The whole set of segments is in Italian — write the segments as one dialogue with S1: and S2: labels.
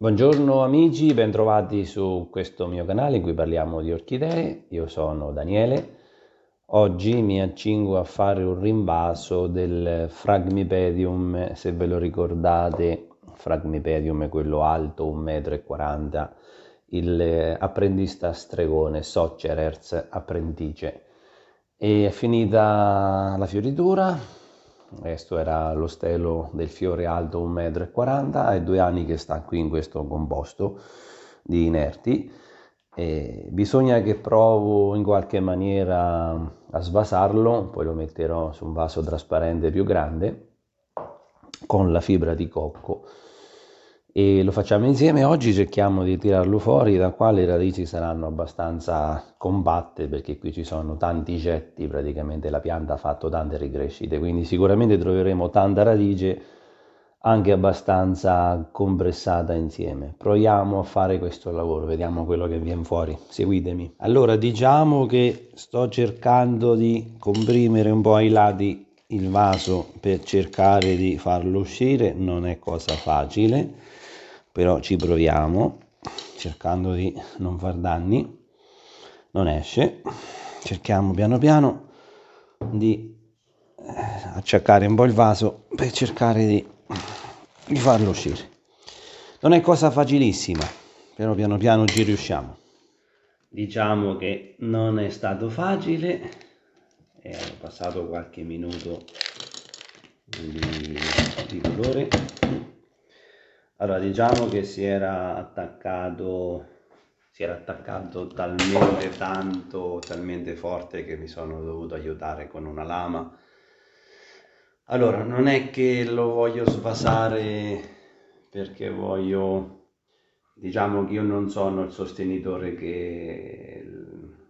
S1: Buongiorno amici, bentrovati su questo mio canale in cui parliamo di orchidee. Io sono Daniele. Oggi mi accingo a fare un rinvaso del Phragmipedium, se ve lo ricordate. Phragmipedium è quello alto 1,40 m, il apprendista stregone, Socerers apprentice. E è finita la fioritura. Questo era lo stelo del fiore alto 1,40 m, è 2 anni che sta qui in questo composto di inerti. E bisogna che provo in qualche maniera a svasarlo, poi lo metterò su un vaso trasparente più grande con la fibra di cocco e lo facciamo insieme. Oggi cerchiamo di tirarlo fuori, da qua le radici saranno abbastanza compatte perché qui ci sono tanti getti, praticamente la pianta ha fatto tante ricrescite, quindi sicuramente troveremo tanta radice anche abbastanza compressata insieme. Proviamo a fare questo lavoro, vediamo quello che viene fuori, seguitemi. Allora, diciamo che sto cercando di comprimere un po' ai lati il vaso per cercare di farlo uscire, non è cosa facile, però ci proviamo, cercando di non far danni. Non esce, cerchiamo piano piano di acciaccare un po' il vaso per cercare di farlo uscire. Non è cosa facilissima, però piano piano ci riusciamo. Diciamo che non è stato facile, è passato qualche minuto di dolore. Allora, diciamo che si era attaccato talmente tanto, talmente forte che mi sono dovuto aiutare con una lama. Allora, non è che lo voglio svasare perché diciamo che io non sono il sostenitore che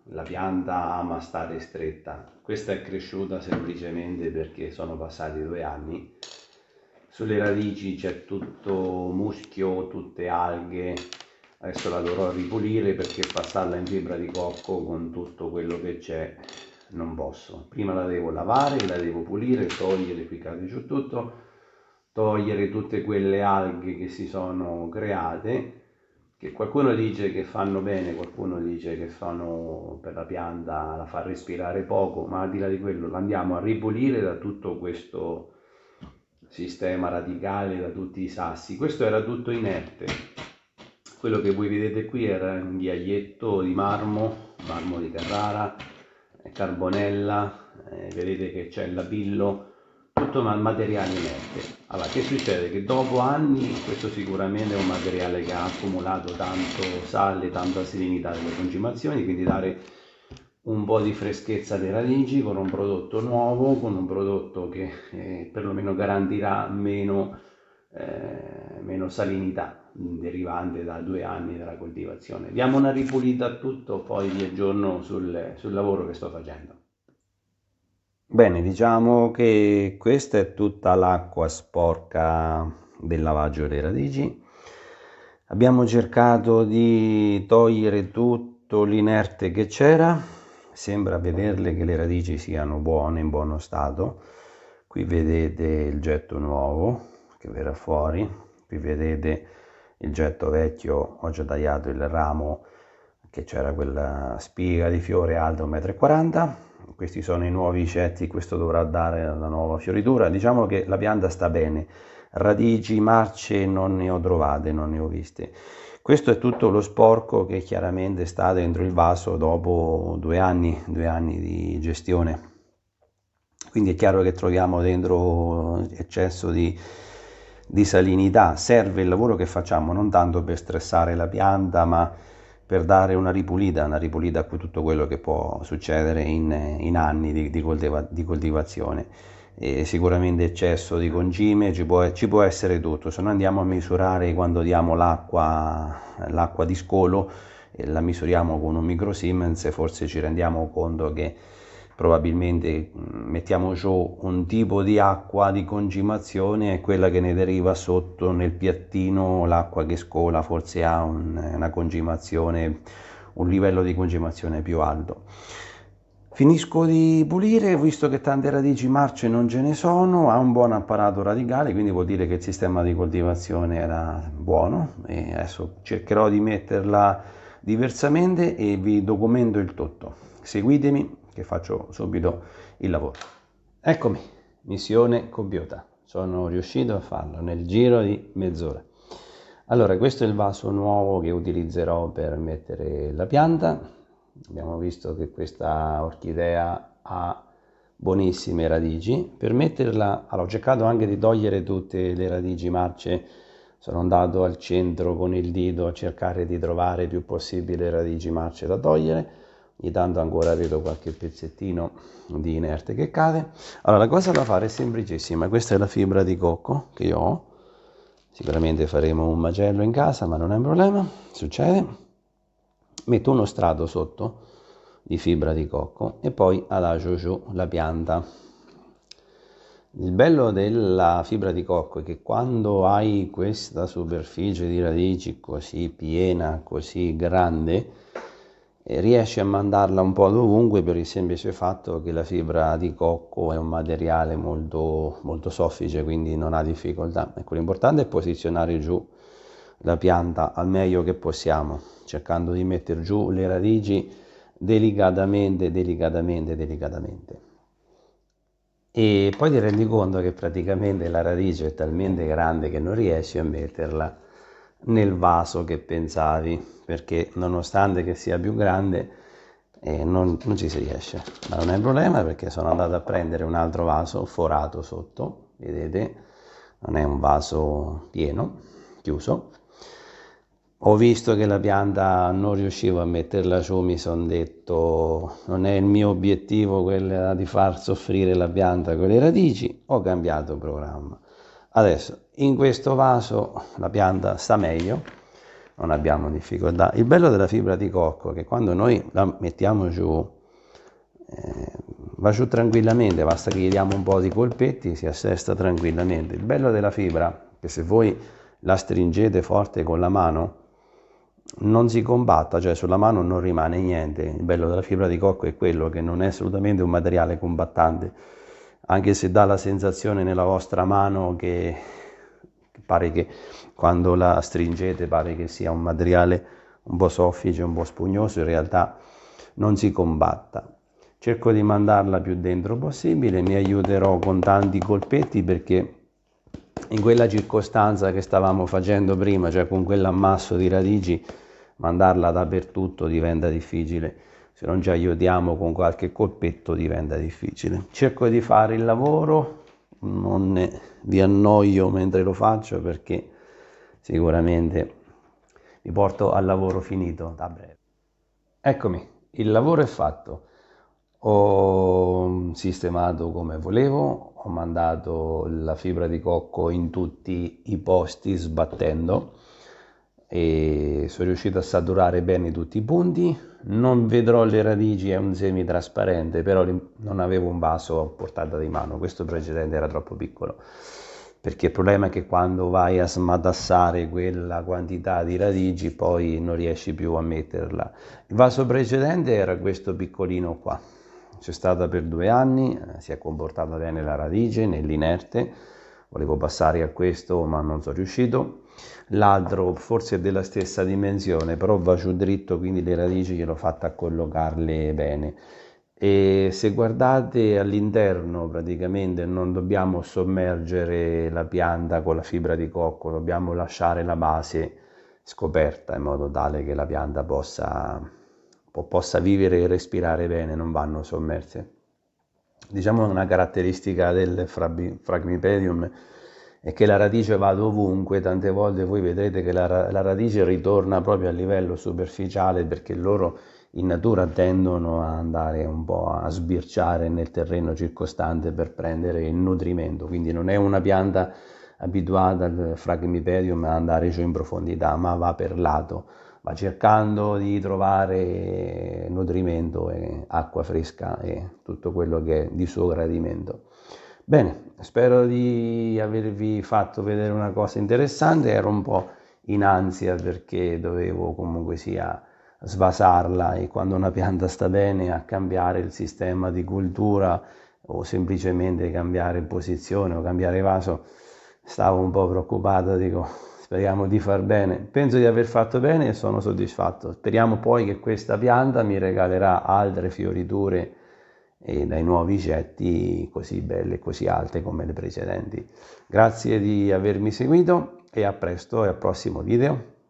S1: la pianta ama stare stretta. Questa è cresciuta semplicemente perché sono passati 2 anni. Sulle radici c'è tutto muschio, tutte alghe. Adesso la dovrò ripulire perché passarla in fibra di cocco con tutto quello che c'è non posso. Prima la devo lavare, la devo pulire, togliere, qui cade giù tutto, togliere tutte quelle alghe che si sono create, che qualcuno dice che fanno bene, qualcuno dice che fanno per la pianta, la fa respirare poco, ma al di là di quello la andiamo a ripulire da tutto questo sistema radicale, da tutti i sassi. Questo era tutto inerte. Quello che voi vedete qui era un ghiaietto di marmo di Carrara, carbonella, vedete che c'è il labillo, tutto materiale inerte. Allora, che succede? Che dopo anni questo sicuramente è un materiale che ha accumulato tanto sale, tanta salinità delle concimazioni, quindi dare un po' di freschezza alle radici con un prodotto nuovo, con un prodotto che perlomeno garantirà meno salinità derivante da 2 anni della coltivazione. Diamo una ripulita a tutto, poi vi aggiorno sul lavoro che sto facendo. Bene, diciamo che questa è tutta l'acqua sporca del lavaggio delle radici. Abbiamo cercato di togliere tutto l'inerte che c'era, sembra vederle che le radici siano buone, in buono stato. Qui vedete il getto nuovo che verrà fuori, qui vedete il getto vecchio, ho già tagliato il ramo che c'era quella spiga di fiore alta 1,40 m. Questi sono i nuovi getti, questo dovrà dare la nuova fioritura. Diciamo che la pianta sta bene, radici, marce non ne ho trovate, non ne ho viste. Questo è tutto lo sporco che chiaramente sta dentro il vaso dopo 2 anni di gestione. Quindi è chiaro che troviamo dentro eccesso di salinità. Serve il lavoro che facciamo non tanto per stressare la pianta, ma per dare una ripulita a tutto quello che può succedere in anni di coltivazione. E sicuramente eccesso di concime ci può essere tutto. Se noi andiamo a misurare quando diamo l'acqua di scolo e la misuriamo con un micro Siemens, forse ci rendiamo conto che probabilmente mettiamo giù un tipo di acqua di concimazione e quella che ne deriva sotto nel piattino, l'acqua che scola forse ha una concimazione, un livello di concimazione più alto. Finisco di pulire, visto che tante radici marce non ce ne sono, ha un buon apparato radicale, quindi vuol dire che il sistema di coltivazione era buono e adesso cercherò di metterla diversamente e vi documento il tutto. Seguitemi che faccio subito il lavoro. Eccomi, missione compiuta. Sono riuscito a farlo nel giro di mezz'ora. Allora, questo è il vaso nuovo che utilizzerò per mettere la pianta. Abbiamo visto che questa orchidea ha buonissime radici. Per metterla, allora, ho cercato anche di togliere tutte le radici marce. Sono andato al centro con il dito a cercare di trovare il più possibile radici marce da togliere. Ogni tanto ancora vedo qualche pezzettino di inerte che cade. Allora, la cosa da fare è semplicissima. Questa è la fibra di cocco che io ho. Sicuramente faremo un macello in casa, ma non è un problema, succede. Metto uno strato sotto di fibra di cocco e poi adagio giù la pianta. Il bello della fibra di cocco è che quando hai questa superficie di radici così piena, così grande, riesci a mandarla un po' dovunque per il semplice fatto che la fibra di cocco è un materiale molto, molto soffice, quindi non ha difficoltà. Ecco, l'importante è posizionare giù la pianta al meglio che possiamo, cercando di mettere giù le radici delicatamente, delicatamente, delicatamente. E poi ti rendi conto che praticamente la radice è talmente grande che non riesci a metterla nel vaso che pensavi, perché nonostante che sia più grande non ci si riesce, ma non è un problema perché sono andato a prendere un altro vaso forato sotto, vedete, non è un vaso pieno, chiuso. Ho visto che la pianta non riuscivo a metterla giù, mi sono detto non è il mio obiettivo quello di far soffrire la pianta con le radici, ho cambiato programma. Adesso in questo vaso la pianta sta meglio, non abbiamo difficoltà. Il bello della fibra di cocco è che quando noi la mettiamo giù, va giù tranquillamente, basta che gli diamo un po' di colpetti, si assesta tranquillamente. Il bello della fibra è che se voi la stringete forte con la mano, non si combatta, cioè sulla mano non rimane niente. Il bello della fibra di cocco è quello che non è assolutamente un materiale combattante, anche se dà la sensazione nella vostra mano che pare che quando la stringete pare che sia un materiale un po' soffice, un po' spugnoso, in realtà non si combatta. Cerco di mandarla più dentro possibile, mi aiuterò con tanti colpetti perché in quella circostanza che stavamo facendo prima, cioè con quell'ammasso di radici, mandarla dappertutto diventa difficile. Se non ci aiutiamo con qualche colpetto diventa difficile. Cerco di fare il lavoro, non vi annoio mentre lo faccio perché sicuramente vi porto al lavoro finito da breve. Eccomi, il lavoro è fatto. Ho sistemato come volevo, ho mandato la fibra di cocco in tutti i posti sbattendo e sono riuscito a saturare bene tutti i punti. Non vedrò le radici, è un semitrasparente, però non avevo un vaso a portata di mano, questo precedente era troppo piccolo. Perché il problema è che quando vai a smatassare quella quantità di radici poi non riesci più a metterla. Il vaso precedente era questo piccolino qua, c'è stata per 2 anni, si è comportata bene la radice nell'inerte, volevo passare a questo ma non sono riuscito. L'altro forse è della stessa dimensione, però va giù dritto, quindi le radici gliel'ho fatta collocarle bene. E se guardate all'interno praticamente non dobbiamo sommergere la pianta con la fibra di cocco, dobbiamo lasciare la base scoperta in modo tale che la pianta possa vivere e respirare bene, non vanno sommerse. Diciamo una caratteristica del Phragmipedium è che la radice va ovunque, tante volte voi vedrete che la radice ritorna proprio a livello superficiale perché loro in natura tendono ad andare un po' a sbirciare nel terreno circostante per prendere il nutrimento, quindi non è una pianta abituata al Phragmipedium ad andare giù in profondità, ma va per lato, va cercando di trovare nutrimento e acqua fresca e tutto quello che è di suo gradimento. Bene, spero di avervi fatto vedere una cosa interessante, ero un po' in ansia perché dovevo comunque sia svasarla, e quando una pianta sta bene a cambiare il sistema di cultura o semplicemente cambiare posizione o cambiare vaso. Stavo un po' preoccupato, dico speriamo di far bene. Penso di aver fatto bene e sono soddisfatto. Speriamo poi che questa pianta mi regalerà altre fioriture e dai nuovi getti così belle e così alte come le precedenti. Grazie di avermi seguito e a presto e al prossimo video.